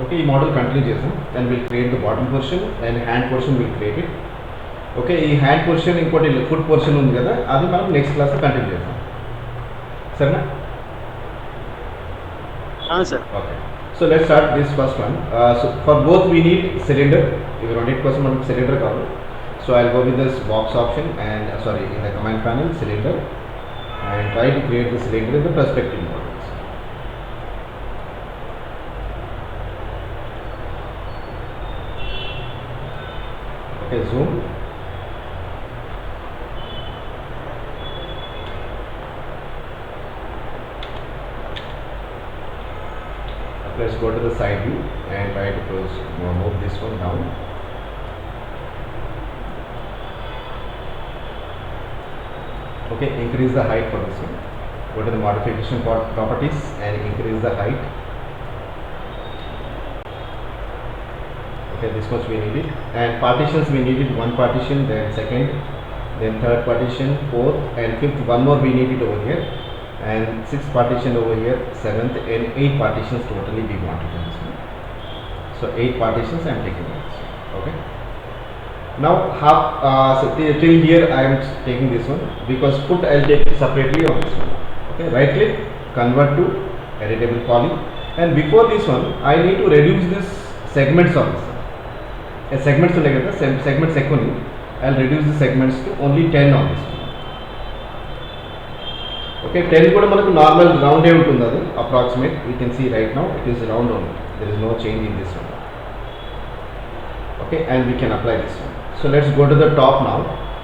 Okay, ఈ model continue చేద్దాం. Then will create the bottom portion and hand portion will create it. Okay, ఈ hand portion ఇంకోటి foot portion ఉంది కదా, అది మనం నెక్స్ట్ క్లాస్లో కంటిన్యూ చేద్దాం. సరేనా? Sir. Okay, so let's start this first one. So for both we need cylinder. ఇవి రెండింటి కోసం మనకు సిలిండర్ కావాలి. So I go with this box option and sorry in the command panel cylinder and try to create the cylinder in the perspective models. Okay, zoom. Let's go to the side view and try to move this one down. Okay, increase the height for this one. Go to the modification properties and increase the height. Okay, this much we need it. And partitions we needed one partition, then second, then third partition, fourth and fifth. One more we need it over here, and sixth partition over here, seventh, and 8 partitions totally we wanted in this one. So 8 partitions I am taking this. Okay. Now so till here I am taking this one because foot I will take it separately on this one. Okay, right click, convert to editable poly, and before this one I need to reduce this segments of this one. A segments segments equally, I will reduce the segments to only 10 on this one. Okay, 10 kuda manaku normal round untundi adi approximate. We can see right now it is round only, there is no change in this one. Okay, and we can apply this one. So let's go to the top now.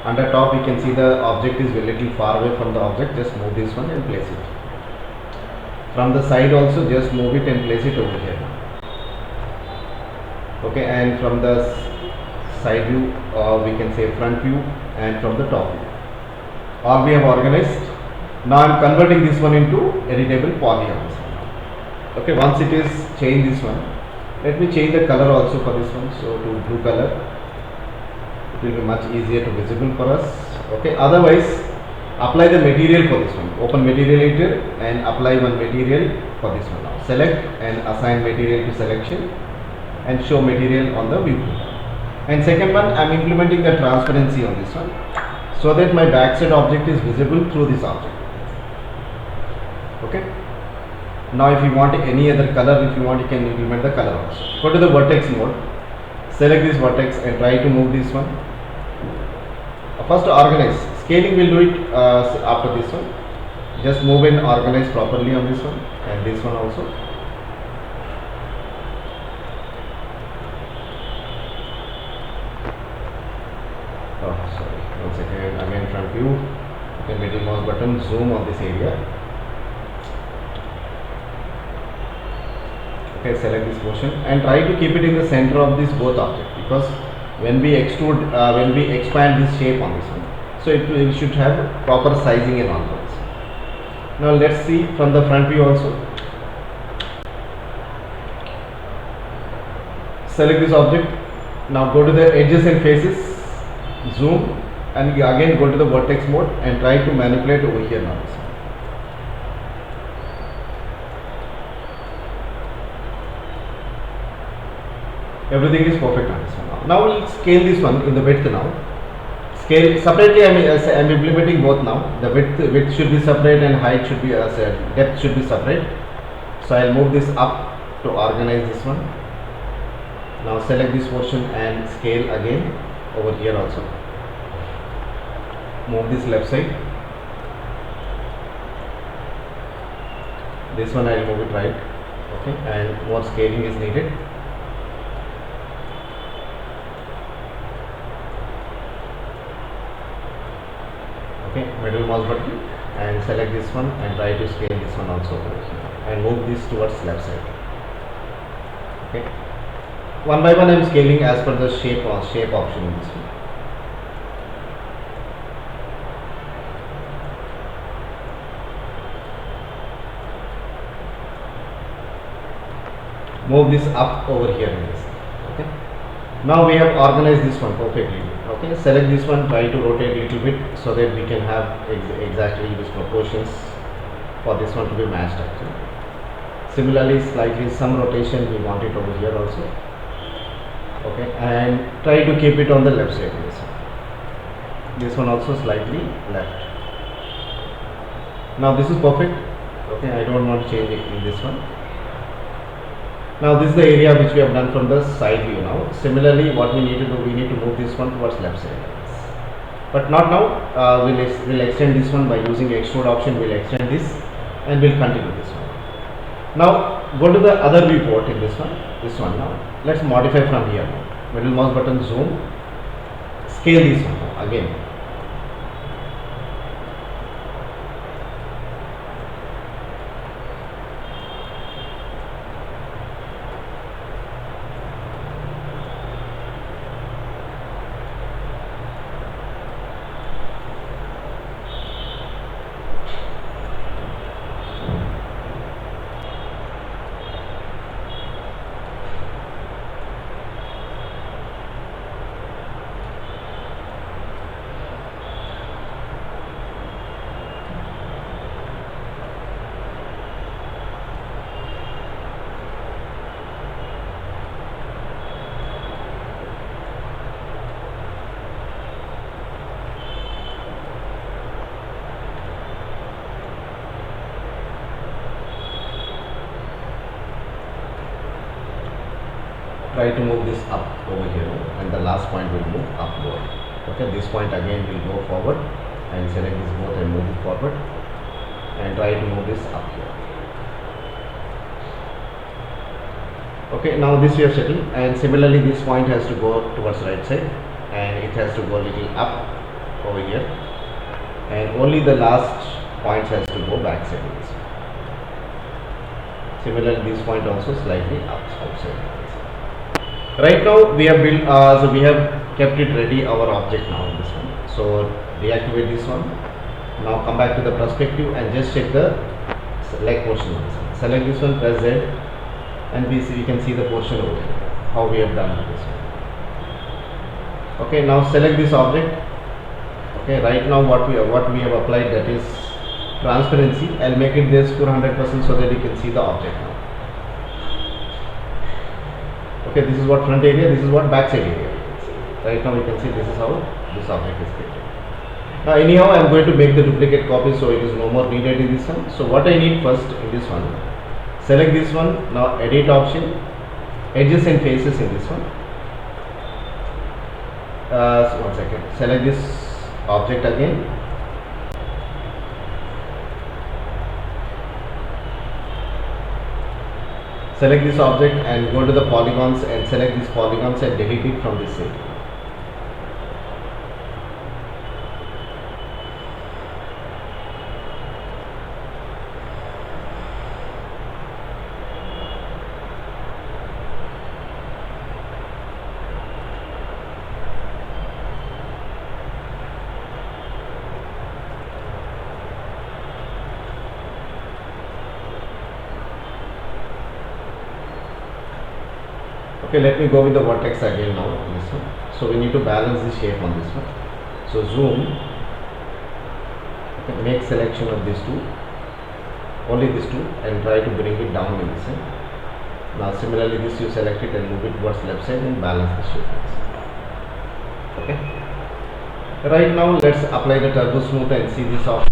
Under top we can see the object is a little far away from the object. Just move this one and place it. From the side also just move it and place it over here. Okay, and from the side view we can say front view, and from the top view. All we have organized. Now I am converting this one into editable polygons. Okay, once it is change this one, let me change the color also for this one. So to blue color. It will be much easier to visible for us. Okay, otherwise apply the material for this one. Open material editor and apply one material for this one. Now select and assign material to selection and show material on the view. And second one, I am implementing the transparency on this one so that my backside object is visible through this object. Okay, now if you want any other color, if you want, you can implement the color also. Go to the vertex mode, select this vertex and try to move this one. First organize. Scaling will do it after this one. Just move and organize properly on this one and this one also. Oh, sorry. Once again front view. You can middle mouse button, zoom on this area. Okay, select this portion and try to keep it in the center of this both object, because when we extrude, when we expand this shape on this one, so it should have proper sizing and all those. Now let's see from the front view also. Select this object. Now go to the edges and faces, zoom, and again go to the vertex mode and try to manipulate over here now. Everything is perfect on this one. Now we'll scale this one in the width now. Scale separately. I am implementing both now. The width should be separate and height should be depth should be separate. So I'll move this up to organize this one. Now select this portion and scale again over here also. Move this left side. This one I'll move it right. Okay, and more scaling is needed. Okay, middle mouse button and select this one and try to scale this one also and move this towards left side. Okay, one by one I am scaling as per the shape option in this one. Move this up over here in this. Okay, now we have organized this one perfectly. Okay, select this one, try to rotate a little bit so that we can have exactly these proportions for this one to be matched actually. Similarly, slightly some rotation we want it over here also. Okay, and try to keep it on the left side. This one also slightly left. Now this is perfect. Okay, I don't want to change it in this one. Now this is the area which we have done from the side view now. Similarly, what we need to do, we need to move this one towards left side. But not now. We'll extend this one by using extrude option. We'll extend this and we'll continue this one. Now go to the other viewport in this one. This one now. Let's modify from here now. Middle mouse button, zoom, scale this one now again. Try to move this up over here, and the last point will move upward. Okay, this point again will go forward and select this both and move it forward, and try to move this up here. Okay, now this we have settled, and similarly this point has to go towards right side and it has to go a little up over here, and only the last point has to go back side. Similarly this point also slightly outside. Right now we have built, so we have kept it ready our object now in this one. So deactivate this one. Now come back to the perspective and just check the leg portion. Select this one, press Z, and we can see the portion over here. How we have done this one. Okay, now select this object. Okay, right now what we have applied, that is transparency. I'll make it this 400% so that you can see the object now. Okay, this is what front area, this is what back side area. Right now you can see this is how this object is created. Now anyhow I am going to make the duplicate copy, so it is no more needed in this one. So what I need first in this one, select this one, now edit option, edges and faces in this one. So 1 second, select this object again. Select this object and go to the polygons and select these polygons and delete it from this area. Okay, let me go with the vertex again now on this one. So we need to balance the shape on this one. So zoom, okay, make selection of these two, only these two, and try to bring it down in this side. Now similarly this you select it and move it towards left side and balance the shape. Okay. Right now let's apply the turbo smooth and see this option.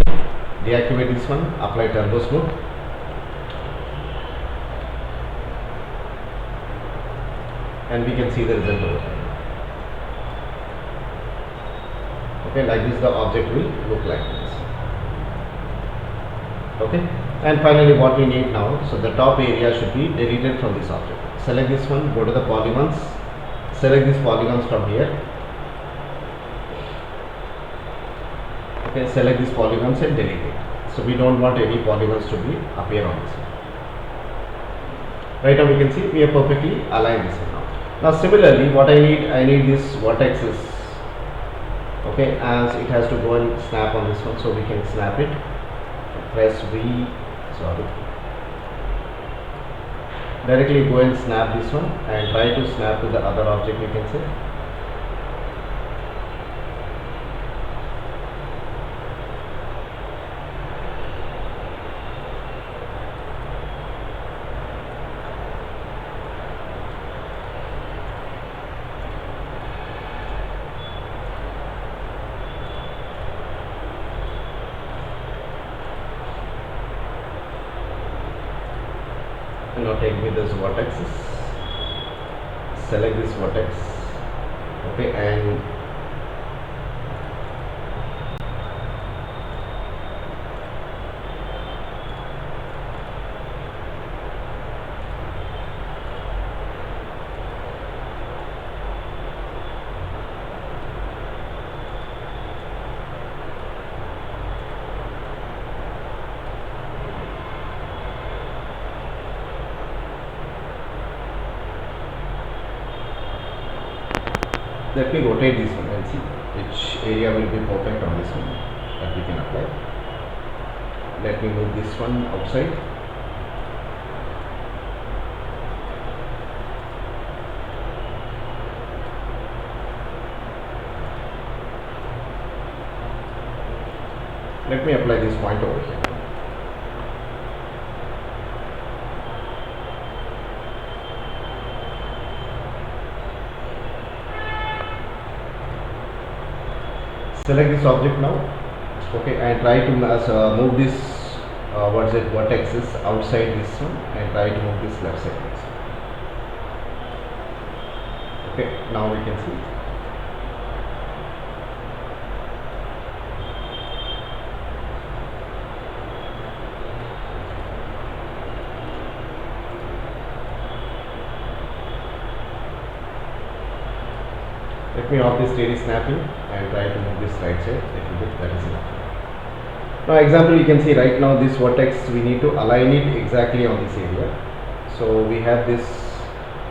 Deactivate this one, apply turbo smooth. And we can see the result over here. Okay, like this the object will look like this. Okay, and finally what we need now, so the top area should be deleted from this object. Select this one, go to the polygons, select these polygons from here. Okay, select these polygons and delete it. So we don't want any polygons to be appear on this one. Right now we can see we have perfectly aligned this one now. Now similarly what I need this vertexes. Okay, as it has to go and snap on this one, so we can snap it. Press V, directly go and snap this one and try to snap to the other object, you can say. and now take with this vertices, select this vertex, okay, and let me rotate this one and see which area will be perfect on this one that we can apply. Let me move this one outside. Let me apply this point over here. Select this object now, okay, and try to move this vertexes outside this one and try to move this left side. Okay, now we can see. Let me off this 3D snapping and try to move this right side a little bit, that is enough. Now example, you can see right now this vertex, we need to align it exactly on this area. So we have this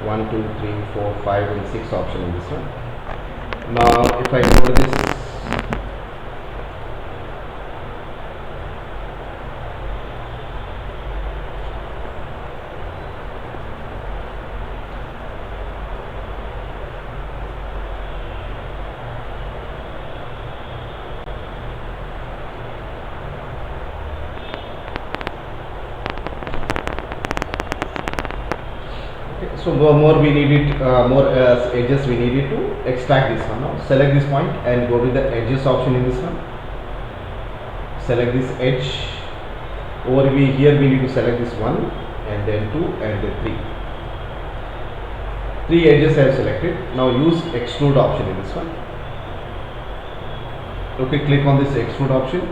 1, 2, 3, 4, 5 and 6 option in this one. Now if I go to this, so more we need it, more edges we needed to extract this one. Now select this point and go with the edges option in this one. Select this edge. Over here we need to select this 1 and then 2 and then 3. 3 edges I have selected. Now use extrude option in this one. Okay, click on this extrude option.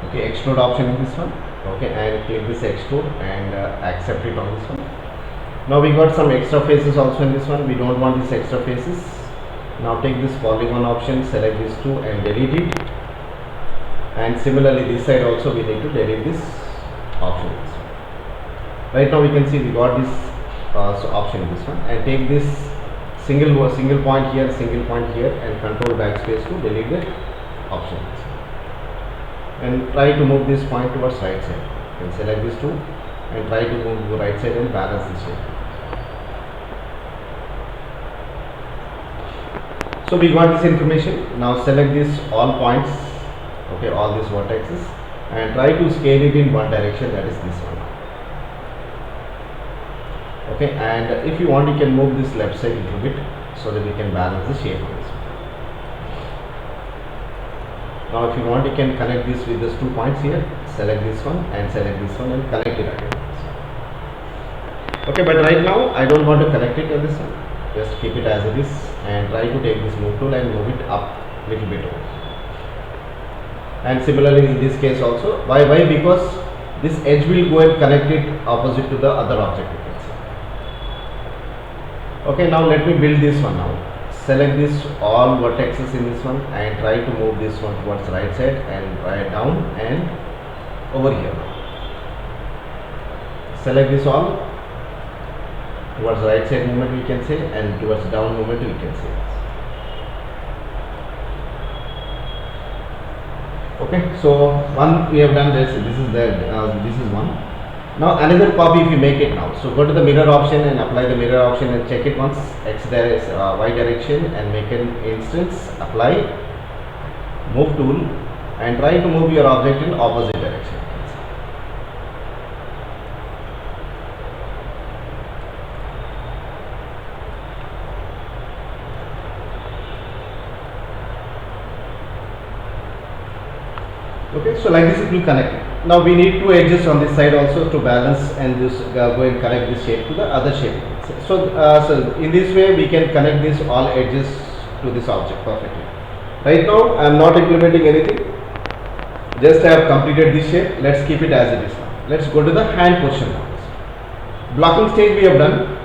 Okay, extrude option in this one, okay, and click this extrude and accept it on this one. Now we got some extra faces also in this one. We don't want these extra faces. Now take this polygon option, select these 2 and delete it, and similarly this side also we need to delete this option. Right now we can see we got this option in this one, and take this single point here, and control backspace to delete the option. And try to move this point towards right side, and select this 2 and try to move the right side and balance this shape. So we got this information. Now select this all points, okay, all these vertices, and try to scale it in one direction, that is this one. Okay, and if you want you can move this left side a little bit so that we can balance the shape of this one. Now if you want you can connect this with these 2 points here, select this one and select this one and connect it again. Okay, but right now I don't want to connect it to this one, just keep it as it is and try to take this move tool and move it up little bit over. And similarly in this case also, why? Because this edge will go and connect it opposite to the other object, you can see. Okay, now let me build this one now. Select this all vertices in this one and try to move this one towards right side and right down and over here. Select this all towards right side movement we can say, and towards down movement we can say. Okay, so one we have done this is one. Now another copy if you make it now, so go to the mirror option and apply the mirror option and check it once, y direction, and make an instance, apply, move tool, and try to move your object in opposite direction. Okay, so like this it will connect. Now we need two edges on this side also to balance and just go and connect this shape to the other shape. So in this way we can connect this all edges to this object perfectly. Right now I am not implementing anything, just I have completed this shape. Let's keep it as it is now. Let's go to the hand portion now. Blocking stage we have done.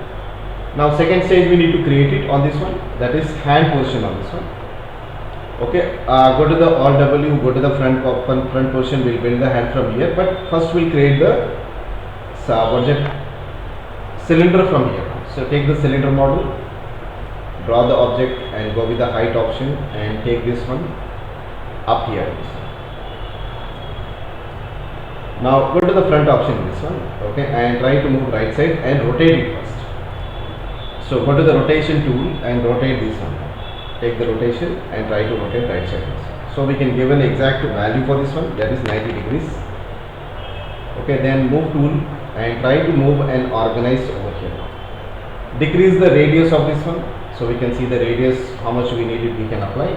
Now second stage we need to create it on this one, that is hand portion on this one. Okay, go to the Alt W, go to the front portion, we'll build the hand from here, but first we'll create the cylinder from here. So take the cylinder model, draw the object and go with the height option and take this one up here. Now go to the front option, this one, okay, and try to move right side and rotate it first. So go to the rotation tool and rotate this one. Take the rotation and try to rotate right side. So we can give an exact value for this one, that is 90 degrees. Okay, then move tool and try to move and organize over here. Decrease the radius of this one, so we can see the radius, how much we need it, we can apply.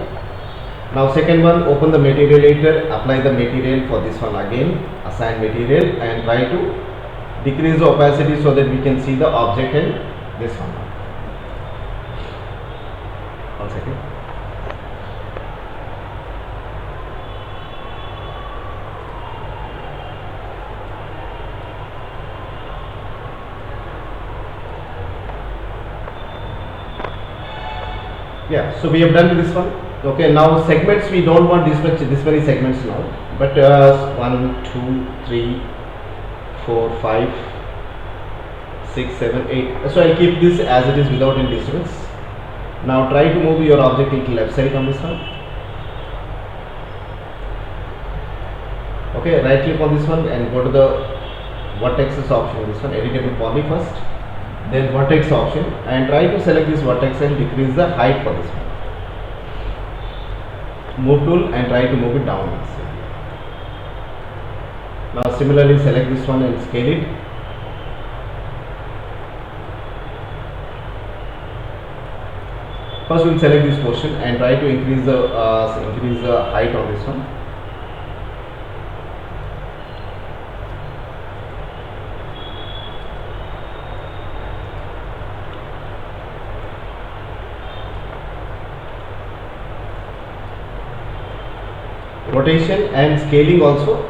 Now second one, open the material editor, apply the material for this one again, assign material and try to decrease the opacity so that we can see the object in this one. One second. Yeah, so we have done this one. Okay, now segments, we don't want this many segments now, but 1, 2, 3, 4, 5, 6, 7, 8. So I'll keep this as it is without any disturbance. Now try to move your object into left side on this one. Okay, right click on this one and go to the vertexes option, this one, editable poly first, then vertex option and try to select this vertex and decrease the height for this one. Move tool and try to move it downwards. Now similarly select this one and scale it. First we'll select this portion and try to increase the height on this one. Rotation and scaling also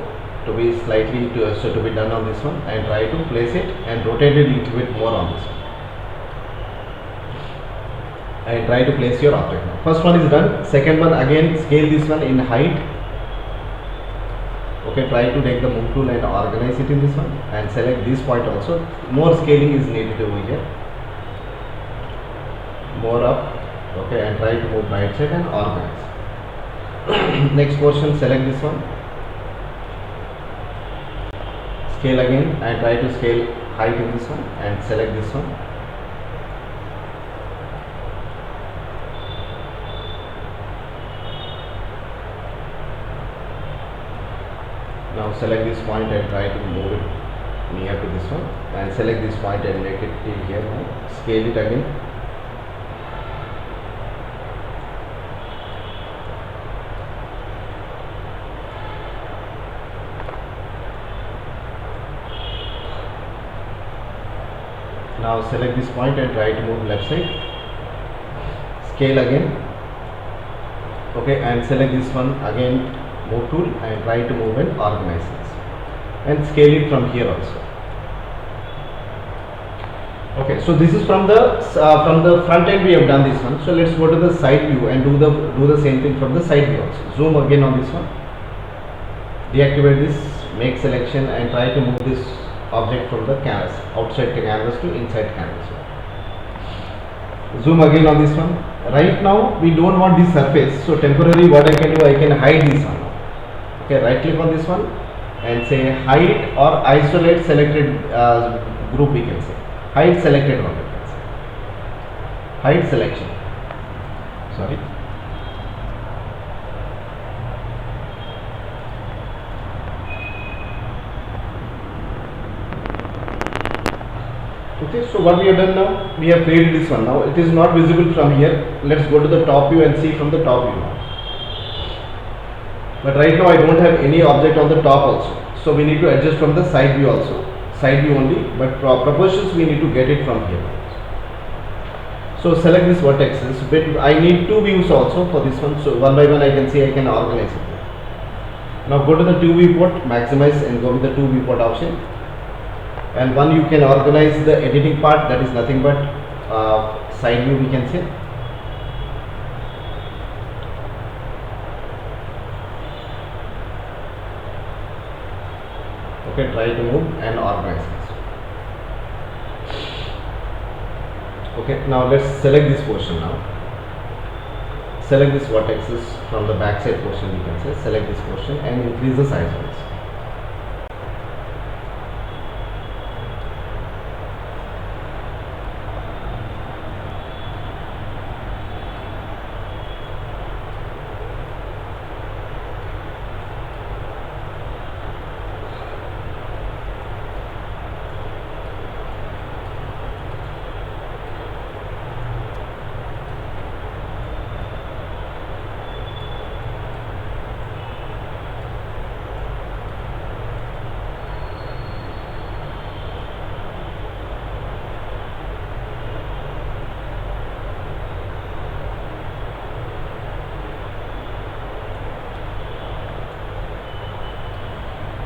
to be slightly to be done on this one, and try to place it and rotate it a little bit more on this one. And try to place your object now. First one is done. Second one, again scale this one in height. Okay, try to take the move tool and organize it in this one and select this point also. More scaling is needed over here. More up. Okay, and try to move right side and organize. Next portion, select this one. Scale again and try to scale height in this one and select this one. Now select this point and try to move it near to this one and select this point and make it in here now. Scale it again. Now select this point and try to move left side. Scale again. Okay, and select this one again, move tool and try to move and organize this and scale it from here also. Okay, so this is from the front end we have done this one. So let's go to the side view and do the same thing from the side view also. Zoom again on this one. Deactivate this, make selection and try to move this object from the canvas, outside the canvas to inside canvas. Zoom again on this one. Right now we don't want this surface, so temporarily what I can do, I can hide this one. Okay, right click on this one and say hide or isolate selected group, we can say hide selected one, hide selection, sorry, Okay, so what we have done now, we have created this one. Now it is not visible from here. Let's go to the top view and see from the top view now. But right now I don't have any object on the top also. So we need to adjust from the side view also. Side view only, but proportions we need to get it from here. So select this vertexes, but I need two views also for this one. So one by one I can see I can organize it. Now go to the two viewport, maximize and go with the two viewport option. And one you can organize the editing part, that is nothing but side view we can say. Okay, try to move and organize this. Okay, now let's select this portion now. Select this vertexes from the backside portion we can say. Select this portion and increase the size of this.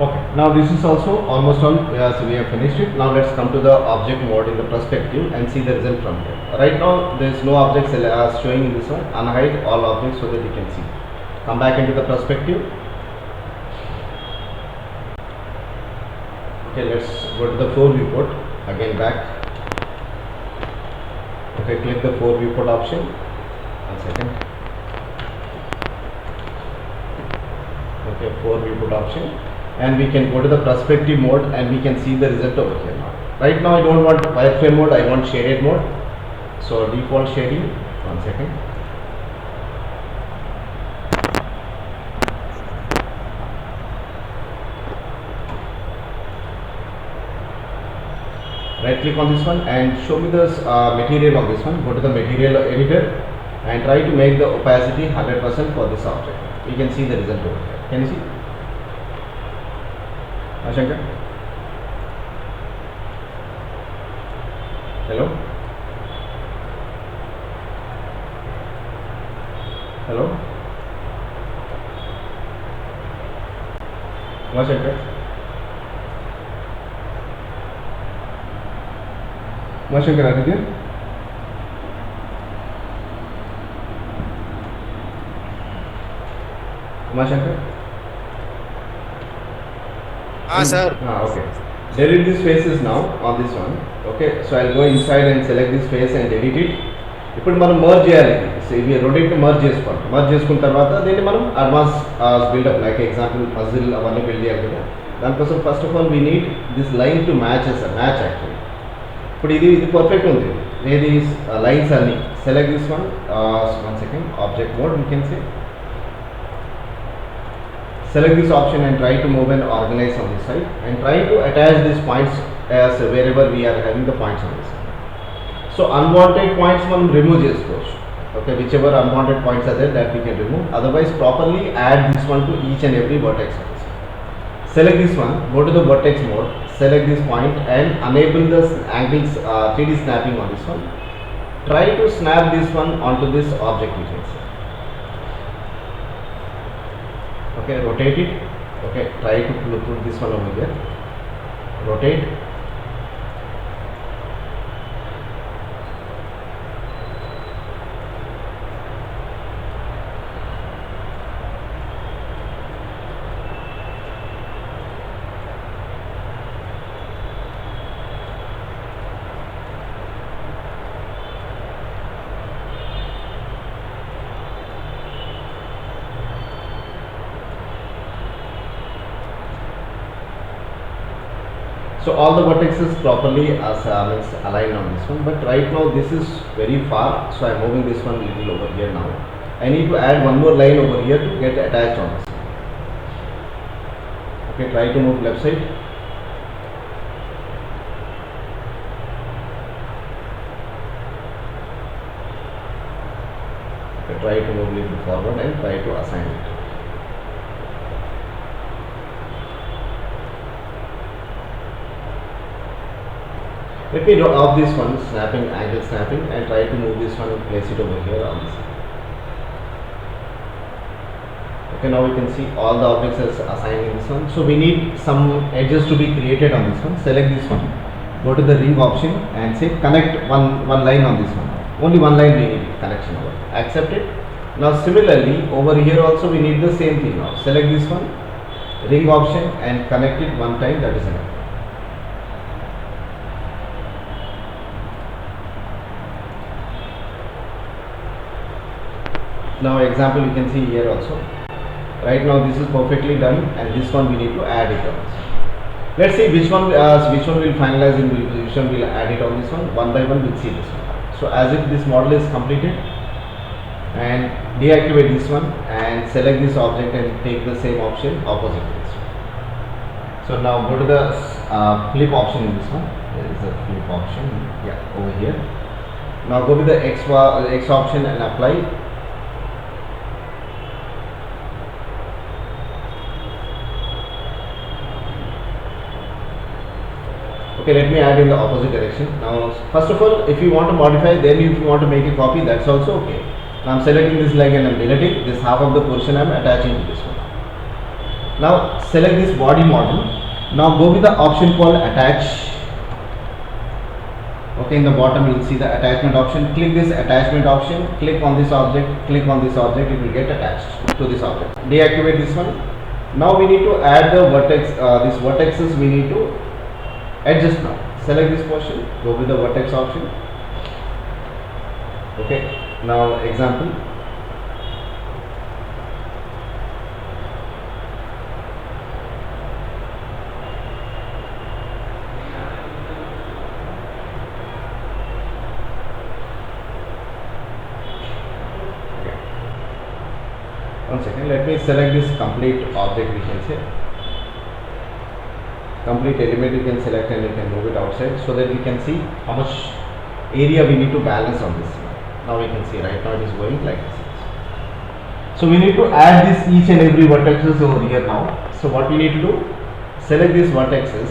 Okay, now this is also almost on, so we have finished it. Now let's come to the object mode in the perspective and see the result from here. Right now there is no objects showing in this one. Unhide all objects so that you can see. Come back into the perspective. Okay, let's go to the 4 viewport. Again back. Okay, click the 4 viewport option. 1 second. Okay, 4 viewport option. And we can go to the perspective mode and we can see the result over here now. Right now I don't want wireframe mode, I want shaded mode. So default shading, 1 second. Right click on this one and show me the material of this one. Go to the material editor and try to make the opacity 100% for this object. You can see the result over here. Can you see? Ashankar? Hello? Hello? Ashankar? Ashankar, are you there? Ashankar? Sir. Okay. Delete these faces now on this one. Okay. So I'll go inside and select this face and delete it. ఇప్పుడు మనం merge చేయాలి. So ఇవి రెండింటిని merge చేసుకోవాలి. Merge చేసుకున్న తర్వాత దీన్ని మనం advance buildup like example puzzle అవన్నీ బిల్డ్ చేయాలి కదా. దానికోసం first of all we need this line to match match actually. ఇప్పుడు ఇది పర్ఫెక్ట్ ఉంది. ఏది లైన్స్ అన్ని select this one 1 second object mode we can say. Select this option and try to move and organize on this side and try to attach these points as wherever we are having the points on this side. So unwanted points మనం remove చేసుకోవచ్చు. Okay, whichever unwanted points are there that we can remove. Otherwise properly add this one to each and every vertex on this. Select this one, go to the vertex mode, select this point and enable the angles 3D snapping on this one. Try to snap this one onto this object you can see. Okay, rotate it. Okay, try to put this one over here. Rotate. So all the vertices properly as means aligned on this one, but right now this is very far, so I am moving this one little over here now. I need to add one more line over here to get attached on this. Okay, try to move left side. Try to move a little forward and try to assign it. Let me draw off this one, snapping, angle snapping, and try to move this one and place it over here on this. Okay, now we can see all the objects as assigned in this one. So we need some edges to be created on this one. Select this one, go to the ring option and say connect one line on this one. Only one line we need connection over. Accept it. Now similarly over here also we need the same thing now. Select this one, ring option and connect it one time, that is enough. Now example you can see here also. Right now this is perfectly done and this one we need to add it on. Let's see which one will finalize in which one will add it on this one by one we'll see this one. So as if this model is completed, and deactivate this one and select this object and take the same option opposite this one. So now go to the flip option in this one. There is a flip option, yeah, over here. Now go to the X option and apply. Okay, let me add in the opposite direction. Now first of all, if you want to modify, then if you want to make a copy, that's also okay. Now I'm selecting this leg and I'm deleting this half of the portion, I'm attaching to this one. Now select this body model. Now go with the option called attach. Okay, in the bottom you will see the attachment option. Click this attachment option, click on this object, click on this object, it will get attached to this object. Deactivate this one. Now we need to add the vertex, these vertexes we need to adjust now. Select this portion, go with the vertex option. Okay, now example. Okay. One second, let me select this complete object, we can say. Complete element you can select and you can move it outside so that we can see how much area we need to balance on this. Now we can see right now it is going like this. So we need to add this each and every vertexes over here now. So what we need to do, select these vertexes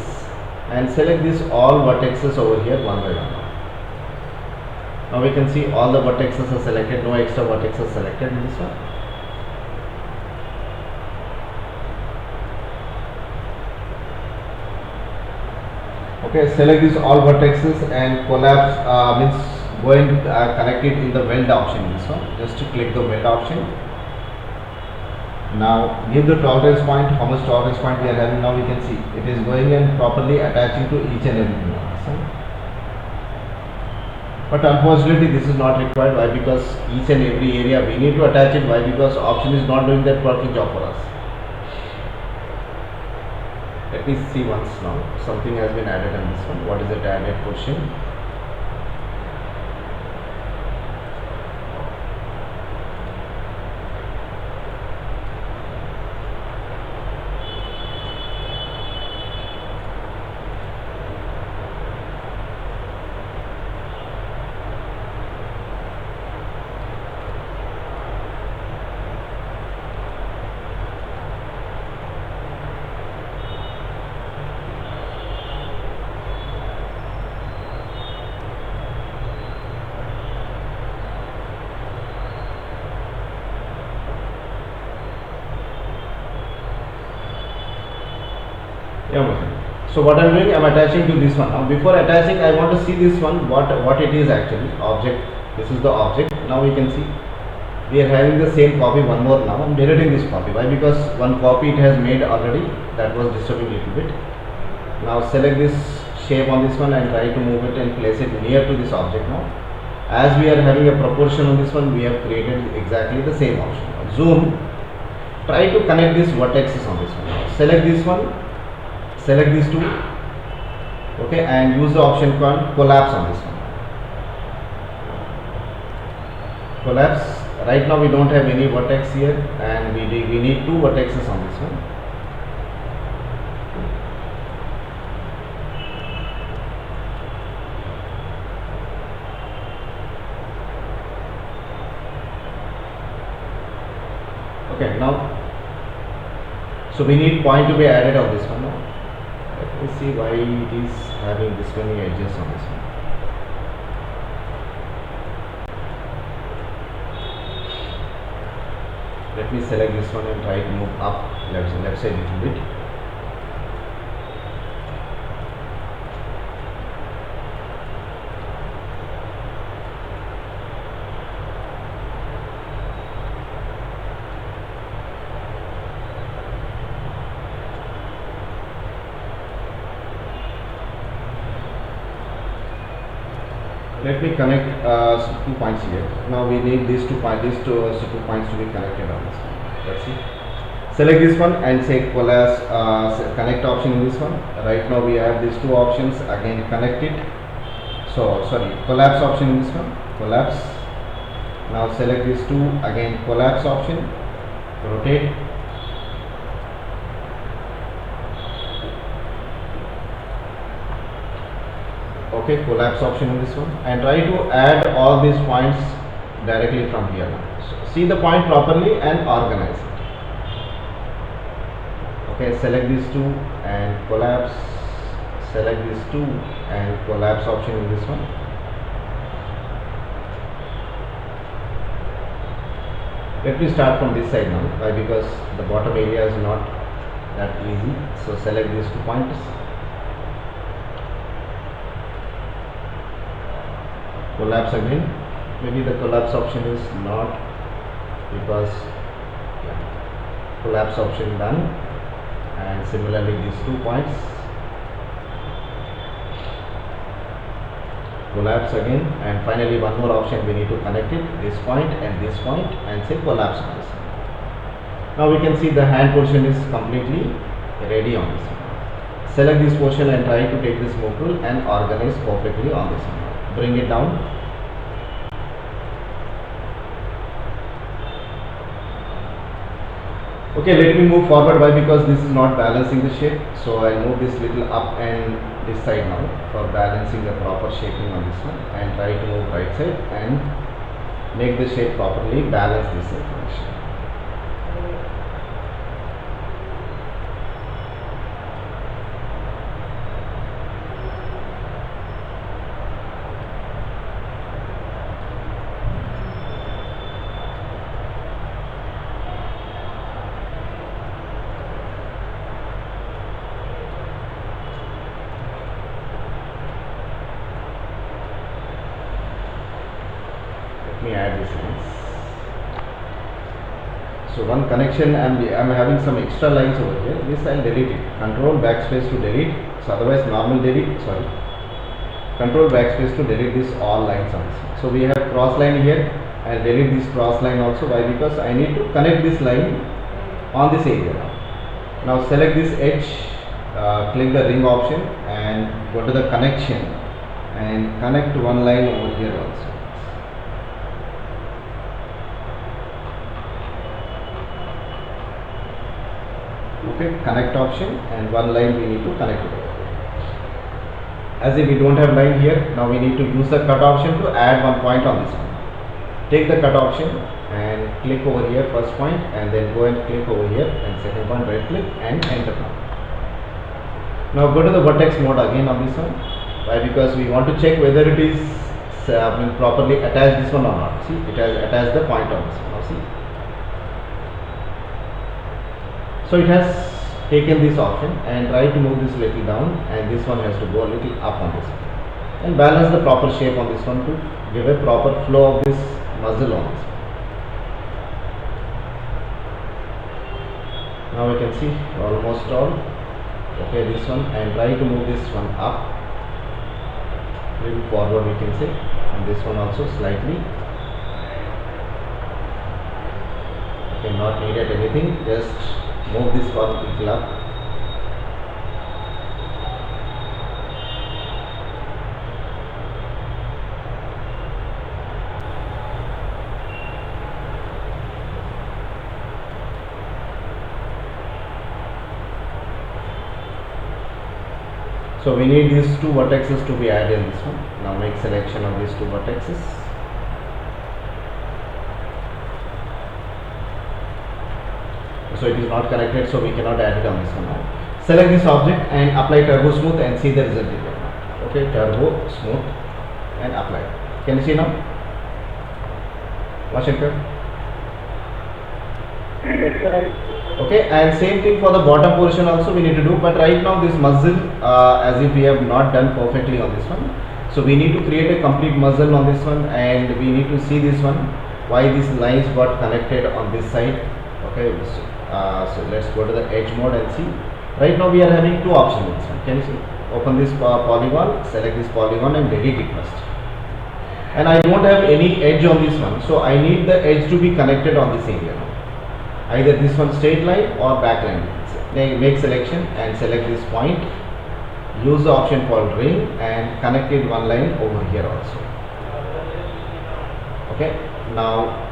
and select this all vertexes over here one by one. Now we can see all the vertexes are selected, no extra vertexes selected in this one. Okay, select these all vertexes and collapse means go and connect it in the weld option in this one. Just to click the weld option. Now give the tolerance point, how much tolerance point we are having. Now we can see it is going and properly attaching to each and every one. But unfortunately this is not required. Why? Because each and every area we need to attach it. Why? Because option is not doing that perfect job for us. Let me see once now. Something has been added on this one. What is it added portion? So what I am doing, I am attaching to this one. Now before attaching, I want to see this one, what it is actually. Object, this is the object. Now we can see we are having the same copy, one more. Now I am deleting this copy. Why? Because one copy it has made already, that was disturbing a little bit. Now select this shape on this one and try to move it and place it near to this object now. As we are having a proportion on this one, we have created exactly the same option. Now zoom, try to connect these vertexes on this one. Now select this one. Select these two, okay, and use the option called collapse on this one. Collapse. Right now we don't have any vertex here, and we need two vertexes on this one. Okay, now, so we need point to be added on this one now. Let me see why it is having this many edges on this one. Let me select this one and try to move up left side a little bit. Let me connect 2 points here. Now we need these 2 points, two points to be connected on this one. Let's see. Select this one and say collapse connect option in this one. Right now we have these 2 options. Again connect it. So sorry, collapse option in this one. Collapse. Now select these 2. Again collapse option. Rotate. Okay, collapse option in this one, and try to add all these points directly from here now. So see the point properly and organize it. Okay, select these 2 and collapse. Select these 2 and collapse option in this one. Let me start from this side now. Why? Because the bottom area is not that easy. So select these 2 points. Collapse again. Maybe the collapse option is not, because collapse option done, and similarly these 2 points. Collapse again, and finally one more option we need to connect it, this point and say collapse on this one. Now we can see the hand portion is completely ready on this one. Select this portion and try to take this move tool and organize perfectly on this one. Bring it down. Okay, let me move forward. Why? Because this is not balancing the shape. So I'll move this little up and this side now for balancing the proper shaping on this one, and try to move right side and make the shape properly balance this information. Let me add this lines. So one connection, I'm having some extra lines over here. This I'll delete it. Control backspace to delete. So otherwise normal delete. Sorry. Control backspace to delete this all lines on this. So we have cross line here. I'll delete this cross line also. Why? Because I need to connect this line on this area now. Now select this edge. Click the ring option and go to the connection and connect one line over here also. Okay, connect option, and one line we need to connect it. As if we don't have line here, now we need to use the cut option to add one point on this one. Take the cut option and click over here first point, and then go and click over here and second point, right click and enter now. Now go to the vertex mode again on this one. Why? Because we want to check whether it is properly attached this one or not. See, it has attached the point on this one. Now see. So it has taken this option and try to move this little down, and this one has to go a little up on this one, and balance the proper shape on this one to give a proper flow of this muzzle on this one. Now we can see almost all. Okay, this one, and try to move this one up, little forward we can say, and this one also slightly. Okay, not needed anything, just move this one little up. So we need these 2 vertices to be added in this one. Now make selection of these 2 vertices. so it is not connected, so we cannot add it on this one now. Select this object and apply turbo smooth and see the result here. Okay, turbo smooth and apply. Can you see now? Vashankar? Okay, and same thing for the bottom portion also we need to do, but right now this muzzle as if we have not done perfectly on this one, so we need to create a complete muzzle on this one, and we need to see this one why these lines got connected on this side. Okay, so let's go to the edge mode and see. Right now we are having two options in this one. Can you see? Open this polygon, select this polygon and delete it first. And I don't have any edge on this one, so I need the edge to be connected on this area now. Either this one straight line or back line. Make selection and select this point. Use the option called ring and connect it one line over here also. Okay, now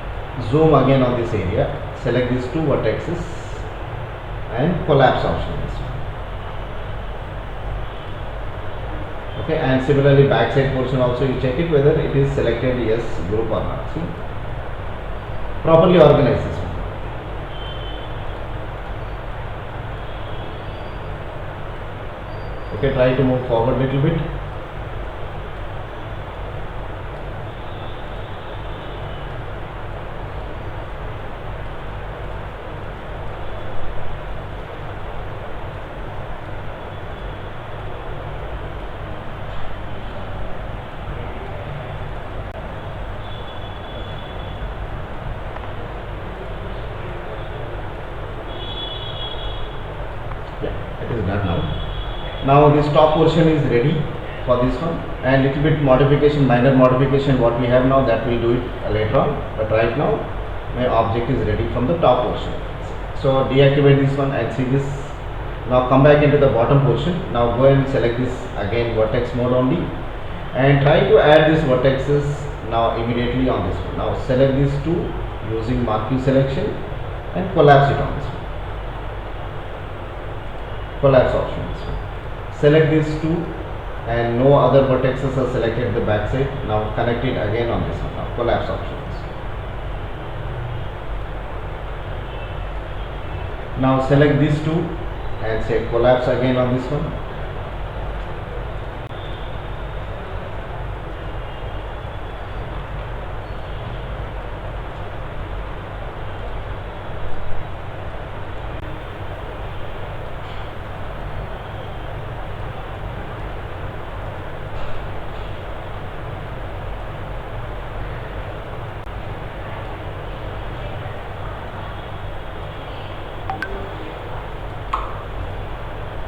zoom again on this area. Select these two vertices and collapse option. Okay, and similarly backside portion also you check it whether it is selected yes group or not. See, properly organize this one. Okay, try to move forward a little bit. Yeah, it is done now. Now this top portion is ready for this one, and little bit modification, minor modification what we have now, that we'll do it later on, but right now my object is ready from the top portion. So deactivate this one and see this. Now come back into the bottom portion. Now go and select this again vertex mode only and try to add these vertexes now immediately on this one. Now select these two using marquee selection and collapse it on this one. Collapse option. Select these two and no other vertexes are selected the back side. Now connect it again on this one. Now collapse options. Now select these two and say collapse again on this one.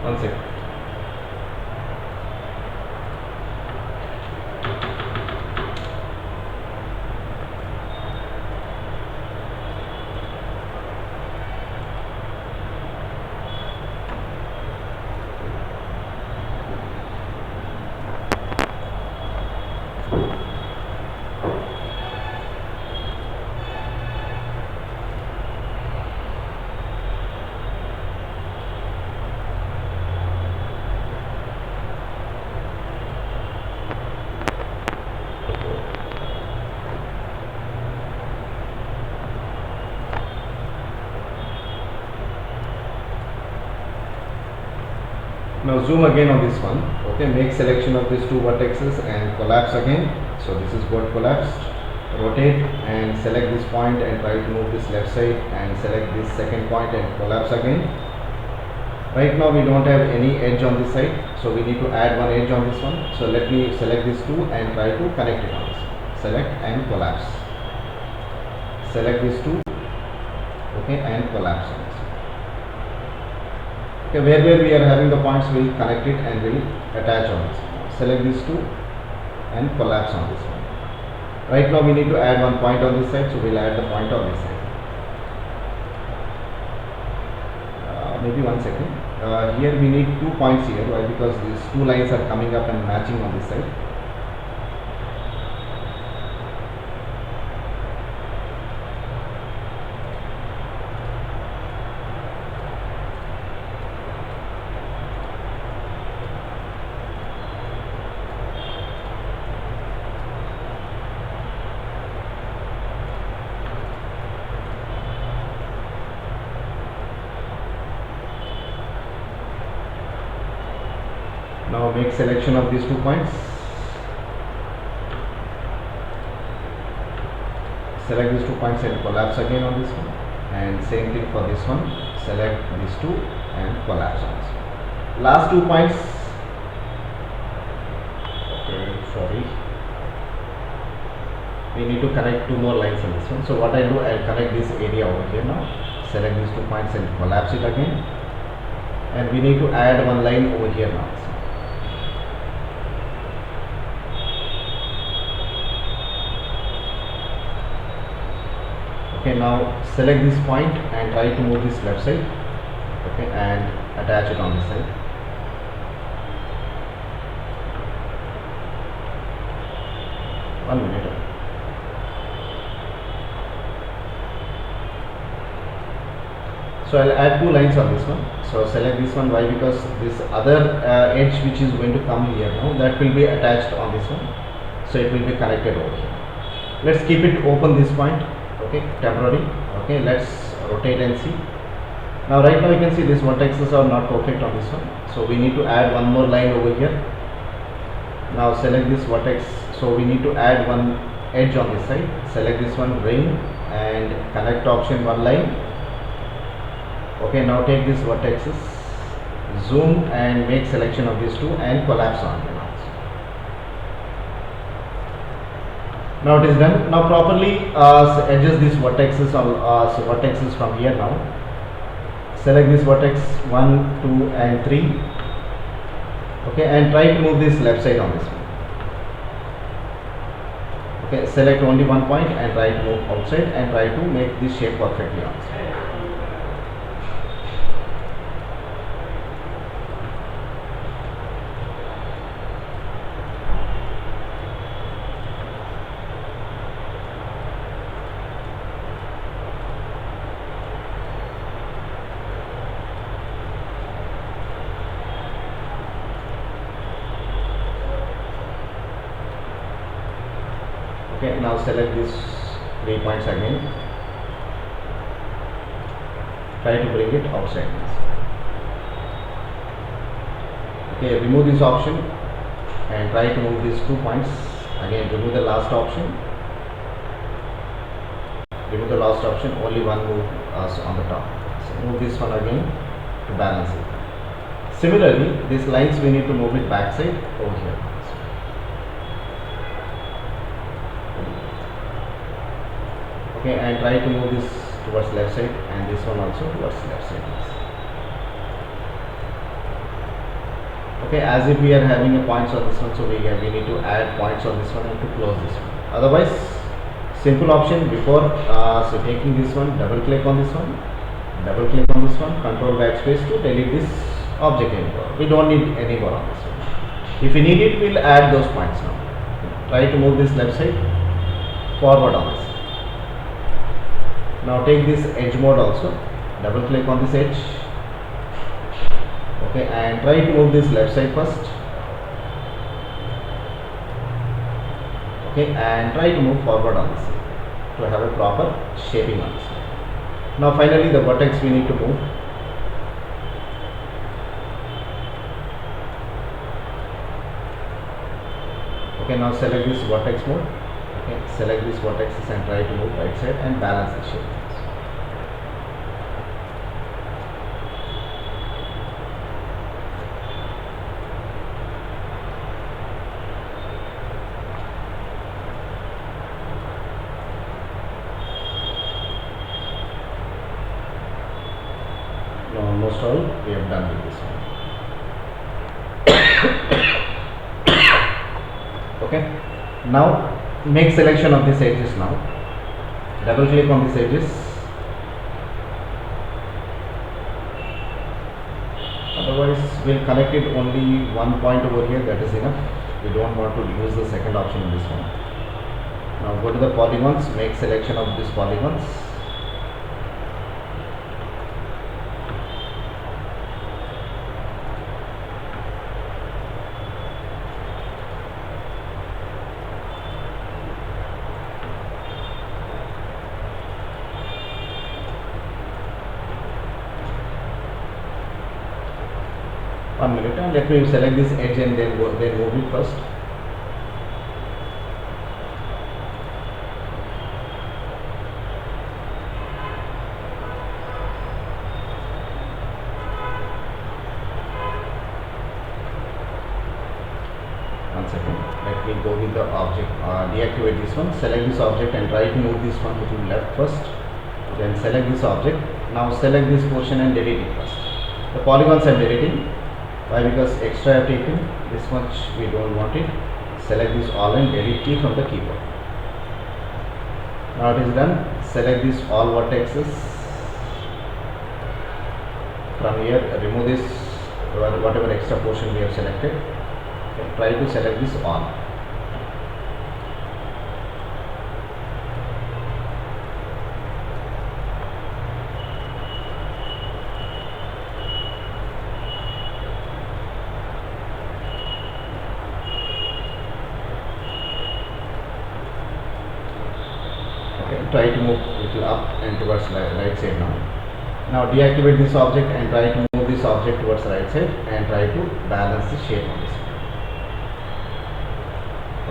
One second. Now zoom again on this one. Okay, make selection of these two vertexes and collapse again. So this is what collapsed. Rotate and select this point and try to move this left side and select this second point and collapse again. Right now we don't have any edge on this side, so we need to add one edge on this one. So let me select these two and try to connect it on this one. Select and collapse. Select these two. Okay, and collapse on this one. Okay, where we are having the points, we will connect it and we will attach on this one. Select these two and collapse on this one. Right now we need to add one point on this side, so we will add the point on this side. Maybe 1 second. Here we need 2 points here. Why? Because these two lines are coming up and matching on this side. Now make selection of these 2 points. Select these 2 points and collapse again on this one, and same thing for this one. Select these two and collapse on this one. Last 2 points. Okay, sorry. We need to connect 2 more lines on this one. So what I do, I'll connect this area over here now. Select these 2 points and collapse it again. And we need to add 1 line over here now. Okay, now select this point and try to move this left side. Okay, and attach it on this side. One minute. So I'll add 2 lines on this one. So select this one. Why? Because this other edge which is going to come here now, that will be attached on this one. So it will be connected over here. Let's keep it open this point. Okay, temporary. Okay, let's rotate and see. Now right now you can see these vertices are not perfect on this one. So we need to add 1 more line over here. Now select this vertex. So we need to add 1 edge on this side. Select this one, ring, and connect option 1 line. Okay, now take these vertices, zoom and make selection of these 2 and collapse on them. Now it is done. Now properly adjust these vertices vertices from here now. Select this vertex 1, 2 and 3. Okay, and try to move this left side on this one. Okay, select only 1 point and try to move outside and try to make this shape perfectly on this one. Okay, now select these 3 points again. Try to bring it outside. Okay, remove this option and try to move these 2 points. Again, remove the last option. Remove the last option, only 1 move on the top. So move this one again to balance it. Similarly, these lines we need to move it backside over here. Okay, and try to move this towards left side and this one also towards left side. Okay, as if we are having a points on this one, so we need to add points on this one and to close this one. Otherwise, simple option before so taking this one, double click on this one, double click on this one, control backspace to delete this object anymore. We don't need any more on this one. If we need it, we'll add those points now. Try to move this left side forward on this. Now take this edge mode also, double click on this edge. Okay, and try to move this left side first. Okay, and try to move forward on this to have a proper shaping on this. Now finally the vertex we need to move. Okay, now select this vertex mode. Okay, select these vertices and try to move right side and balance the shape. Now almost all we have done with this one. Okay, now make selection of these edges now. Double click on these edges. Otherwise, we'll connect it only 1 point over here. That is enough. We don't want to use the second option in this one. Now go to the polygons. Make selection of these polygons. 1 minute, and let me select this edge and then move it first. One second, let me go with the object, deactivate this one, select this object and try to move this one to left first, then select this object. Now select this portion and delete it first. The polygons I am deleting. Why? Because extra I have taken, this much we don't want it. Select this all and delete key from the keyboard. Now it is done. Select this all vertices. From here remove this whatever extra portion we have selected. Okay, try to select this all. Try to move little up and towards right side now. Now deactivate this object and try to move this object towards right side and try to balance the shape on this.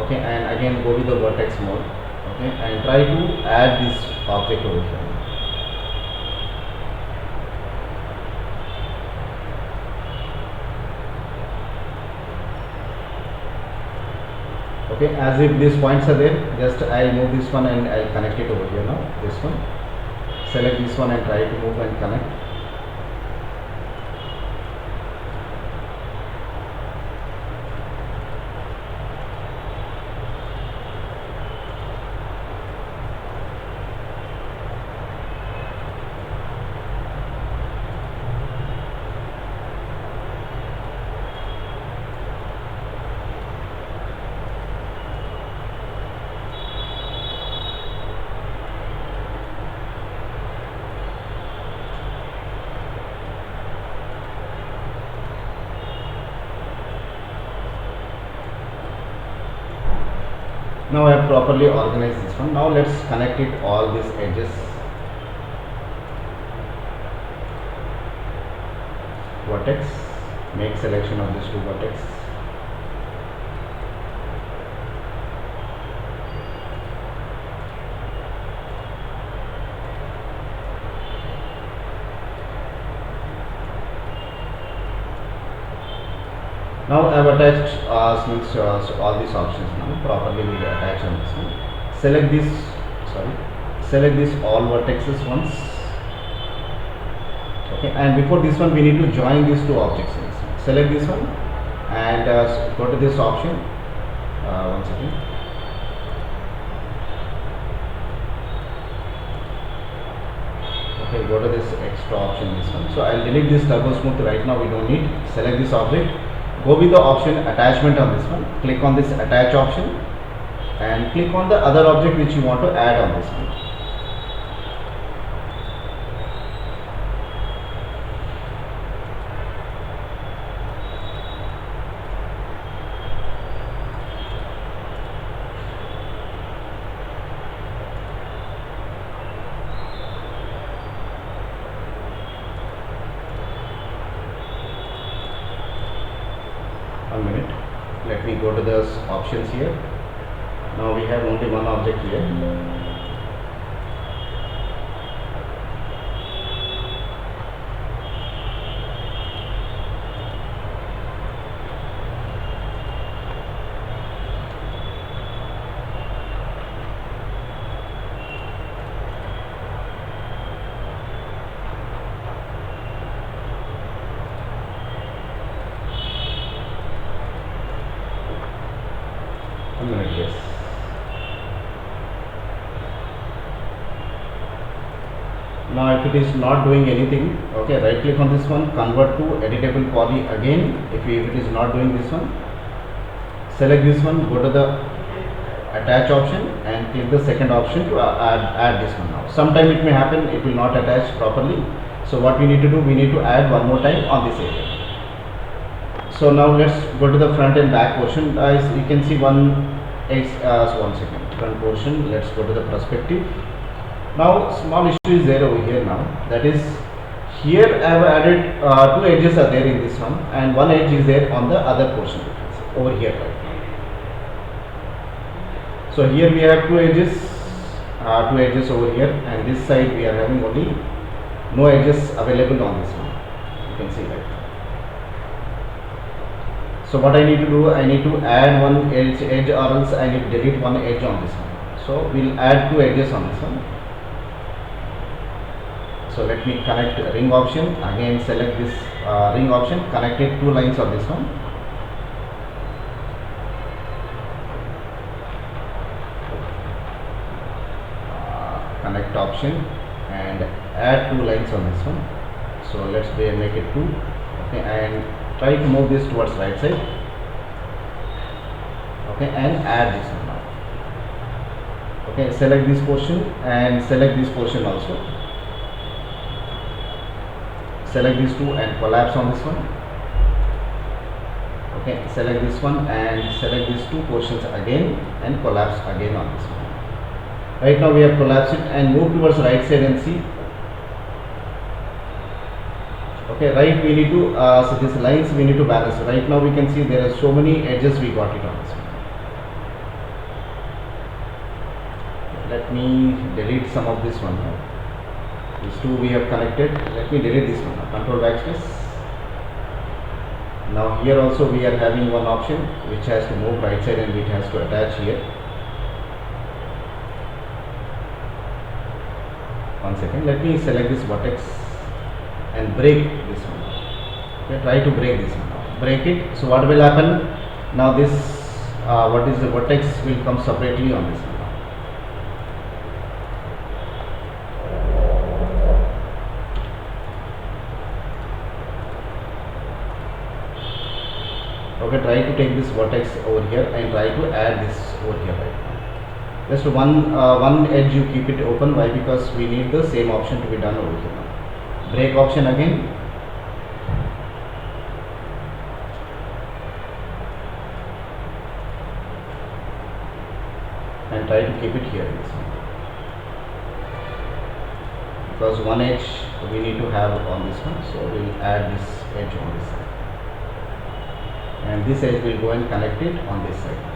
Okay, and again go with the vertex mode. Okay, and try to add this object over here. Okay, as if these points are there, just I'll move this one and I'll connect it over here now. This one, select this one and try to move and connect. Now I have properly organized this one. Now let's connect it all these edges. Vertex, make selection of these two vertex. Now I have attached all these options now. Properly we will attach on this one. Select this all vertices once. Okay, and before this one we need to join these two objects in this one. Select this one and go to this option. One second. Okay, go to this extra option, this one. So I'll delete this turbo smooth right now, we don't need. Select this object. Go with the option attachment on this one. Click on this attach option and click on the other object which you want to add on this one. One minute, let me go to the options here. Now we have only one object here. Yes. Now if it is not doing anything, okay, right click on this one, convert to editable poly again. If it is not doing this one, select this one, go to the attach option and click the second option to add this one. Now sometime it may happen it will not attach properly, so what we need to do, we need to add one more time on this area. So now let's go to the front and back portion. Guys, you can see one second, front portion. Let's go to the perspective. Now small issue is there over here now, that is Here I have added two edges are there in this one, and one edge is there on the other portion over here right now. So here we have two edges over here, and this side we are having only no edges available on this one. You can see that. So what I need to do, I need to add one edge or else I need to delete one edge on this one. So we'll add two edges on this one. So let me connect ring option, again select this ring option, connected two lines on this one. Connect option and add two lines on this one. So let's make it two. Okay, and try to move this towards right side. Okay, and add this one now. Okay, select this portion and select this portion also. Select these two and collapse on this one. Okay, select this one and select these two portions again and collapse again on this one. Right now we have collapsed it and move towards right side and see. Okay, right, we need to so these lines we need to balance. Right now we can see there are so many edges we got it on this one. Let me delete some of this one now. These two we have connected. Let me delete this one now. Control backspace. Now here also we are having one option which has to move right side and it has to attach here. One second, let me select this vertex and break this one. Okay, try to break this one now. Break it. So what will happen? Now this what is the vertex will come separately on this one. Okay, try to take this vertex over here and try to add this over here right now. Just one edge you keep it open. Why? Because we need the same option to be done over here now. Break option again. And try to keep it here this one. Because one edge we need to have on this one, so we'll add this edge on this side. And this edge will go and connect it on this side.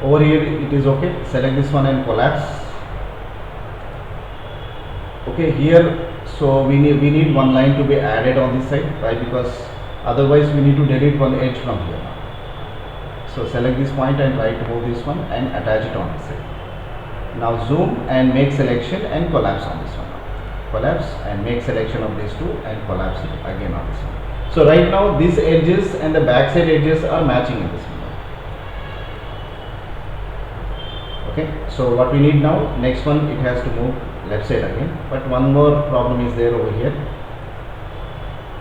Over here it is okay. Select this one and collapse. Okay, here so we need one line to be added on this side. Why? Because otherwise we need to delete one edge from here now. So select this point and try to move this one and attach it on this side. Now zoom and make selection and collapse on this one. Collapse and make selection of these two and collapse it again on this one. So right now these edges and the backside edges are matching in this one. Okay, so what we need now, next one it has to move left side again, but one more problem is there over here.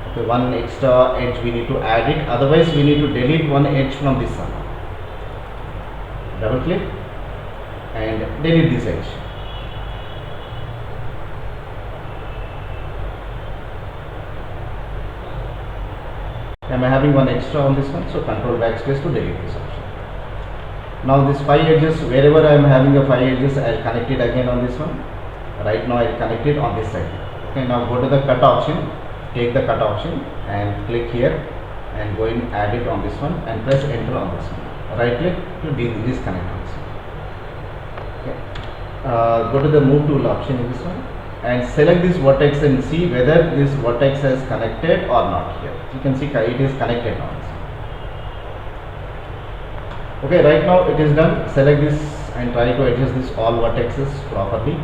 Okay, one extra edge we need to add it, otherwise we need to delete one edge from this one. Double click and delete this edge. Am I having one extra on this one? So control backspace to delete this option. Now this 5 edges, wherever I am having a 5 edges, I will connect it again on this one. Right now I will connect it on this side. Okay, now go to the cut option, take the cut option and click here and go and add it on this one and press enter on this one. Right click to disconnect on this one. Okay. Go to the move tool option in this one and select this vertex and see whether this vertex has connected or not here. You can see it is connected now. Okay, right now it is done. Select this and try to adjust this all vertexes properly.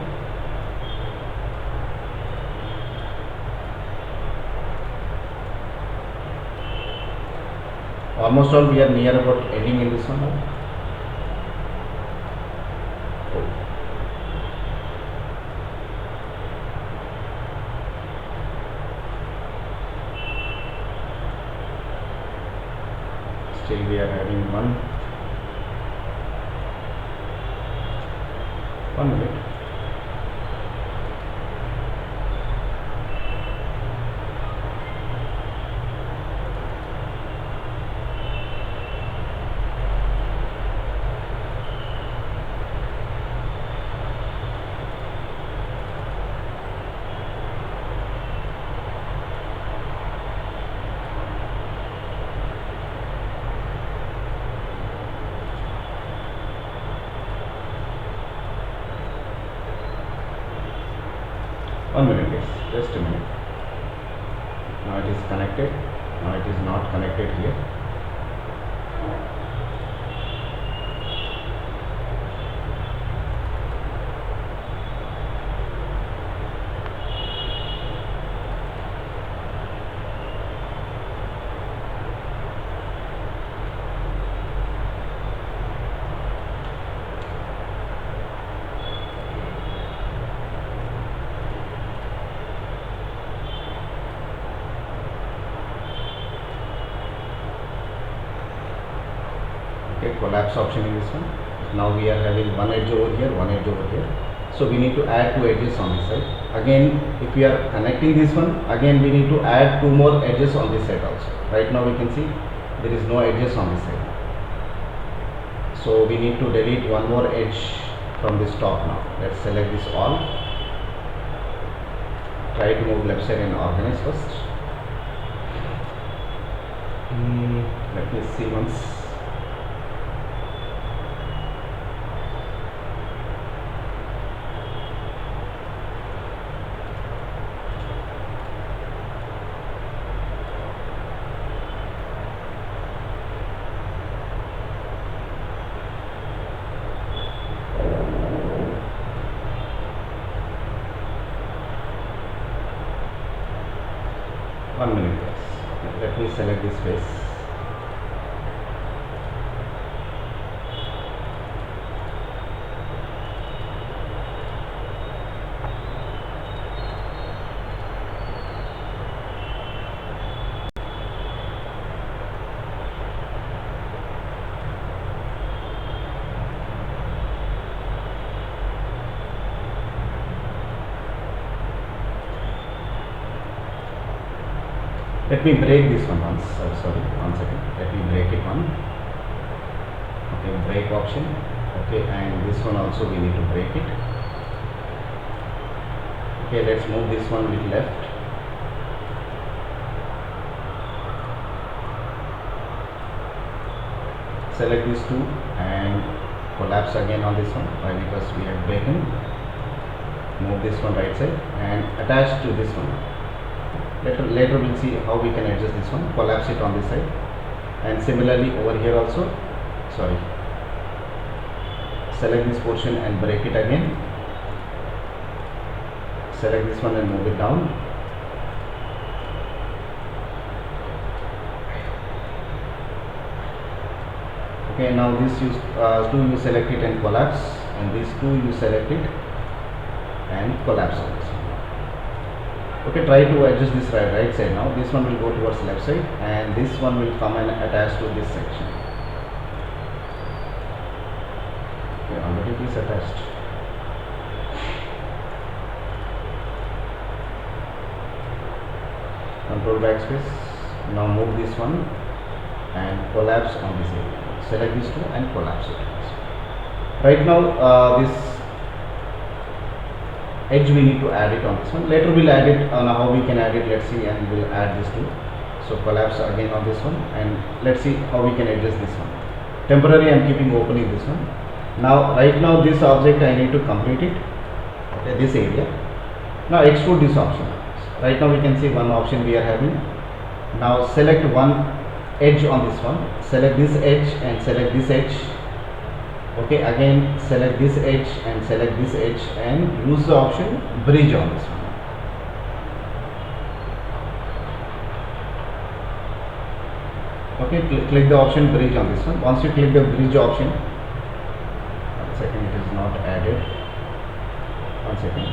Almost all we are near about ending in this one now. Still we are having one minute. 1 minute guys, just a minute. Now it is connected. Now it is not connected here. Okay, collapse option in this one. Now we are having one edge over here, one edge over here. So we need to add two edges on this side. Again, if we are connecting this one, again we need to add two more edges on this side also. Right now we can see there is no edges on this side. So we need to delete one more edge from this top now. Let's select this all. Try to move left side and organize first. Let me see once. One minute guys. Let me select this face. Let me break this one once. Sorry, 1 second. Let me break it one. Okay, break option. Okay, and this one also we need to break it. Okay, let's move this one with left. Select these two and collapse again on this one. Why? Because we have broken. Move this one right side and attach to this one. Later we'll see how we can adjust this one. Collapse it on this side, and similarly over here also. Sorry. Select this portion and break it again. Select this one and move it down. Okay, now this two you select it and collapse, and these two you select it and collapse on this one. Okay, try to adjust this right side now. This one will go towards left side and this one will come and attach to this section. Okay, already it is attached. Control backspace. Now move this one and collapse on this area. Select these two and collapse it. Right now this edge we need to add it on this one. Later we'll add it on how we can add it. Let's see, and we'll add this too. So collapse again on this one, and let's see how we can adjust this one. Temporarily I am keeping opening this one. Now right now this object I need to complete it. Okay, this area. Now extrude this option. Right now we can see one option we are having. Now select one edge on this one. Select this edge and select this edge. Okay, again select this edge and select this edge and use the option bridge on this one. Okay, click the option bridge on this one. Once you click the bridge option, 1 second, it is not added. 1 second,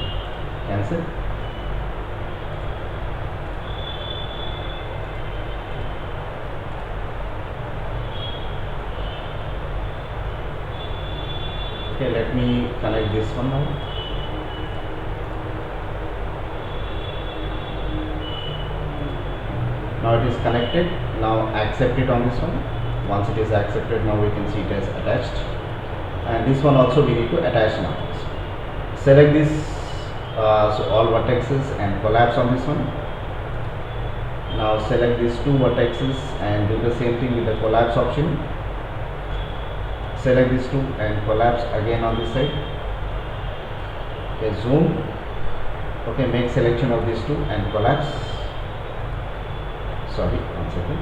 cancel. Okay, let me connect this one now. Now it is connected. Now accept it on this one. Once it is accepted, now we can see it as attached. And this one also we need to attach now. Select this, so all vertices and collapse on this one. Now select these two vertices and do the same thing with the collapse option. Select these two and collapse again on this side. Okay, zoom Okay, make selection of these two and collapse. Sorry, one second.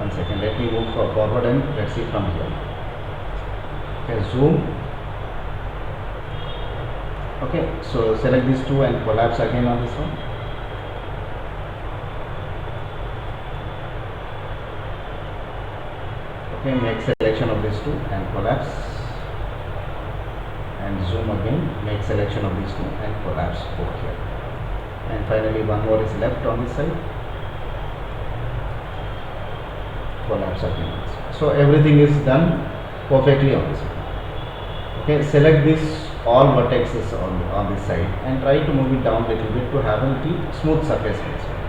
One second, let me move forward and let's see from here. Okay, zoom. Okay, so select these two and collapse again on this one. Okay, make selection of these two and collapse, and zoom again, make selection of these two and collapse over here. And finally one more is left on this side, collapse again on this side. So everything is done perfectly on this one. Okay, select this all vertices on this side and try to move it down a little bit to have a little smooth surface on this one.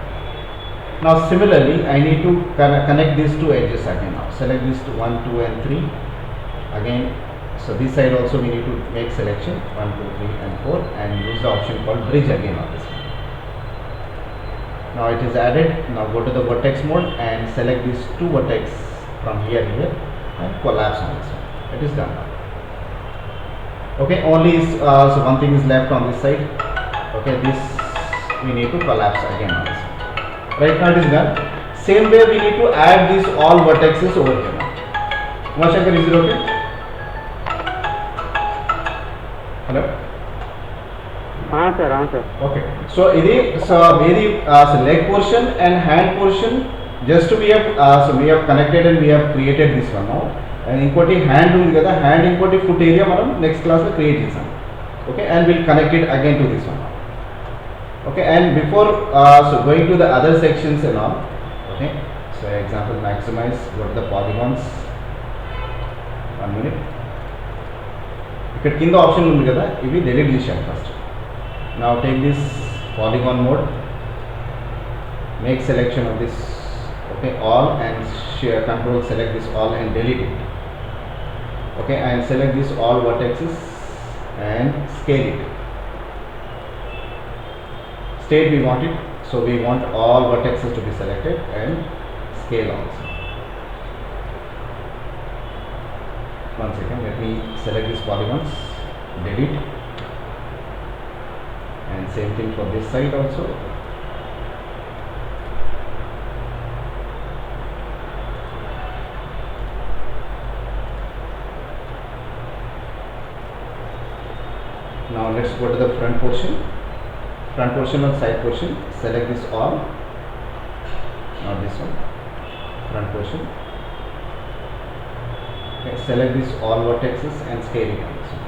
Now similarly, I need to connect these two edges again. Now select these two, 1, 2 and 3 again. So this side also we need to make selection 1, 2, 3 and 4 and use the option called bridge again on this one. Now it is added. Now go to the vertex mode and select these two vertex from here and collapse on this one. It is done now. Okay, only so one thing is left on this side. Okay, this we need to collapse again on this one. Right now it is done. Same way we need to add these all vertices over here now. Umashankar, is it okay? Hello? Sir. Okay. So so leg portion and hand portion just we have connected and we have created this one now. And ఇంకోటి hand ఉంది కదా, hand ఇంకోటి foot area మనం next class లో create చేసాం. Okay, and we'll connect it again to this one. Okay, and before so going to the other sections and all. Okay, so example maximize, go to the polygons. 1 minute. ఇక్కడ కింద option ఉంది కదా, ఇవి delete చేశాను first. Now take this polygon mode, make selection of this, okay, all, and share control select this all and delete it. Okay, and select this all vertices and scale it. State we want it, so we want all vertices to be selected and scale also. One second, let me select these polygons, delete, and same thing for this side also. Now let's go to the front portion and side portion. Select this all, not this one, front portion. Okay, select this all vertices and scale it on this one.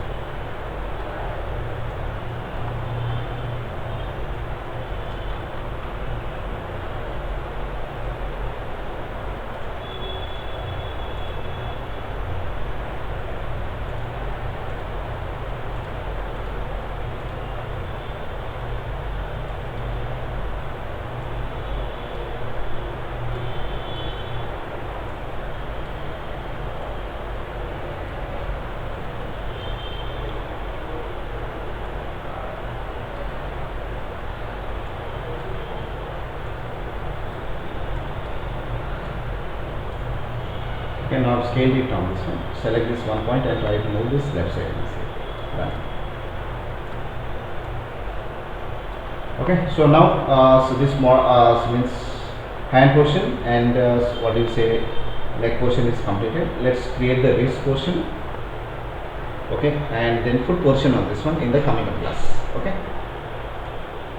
Okay, now scale it on this one. Select this one point and try to move this left side. Done. Okay, so now so this more means hand portion and what do you say, leg portion is completed. Let's create the wrist portion. Okay, and then foot portion on this one in the coming up class. Okay,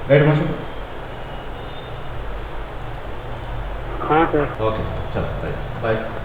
right, Mashu? Sir. Okay, chalo, right. Bye.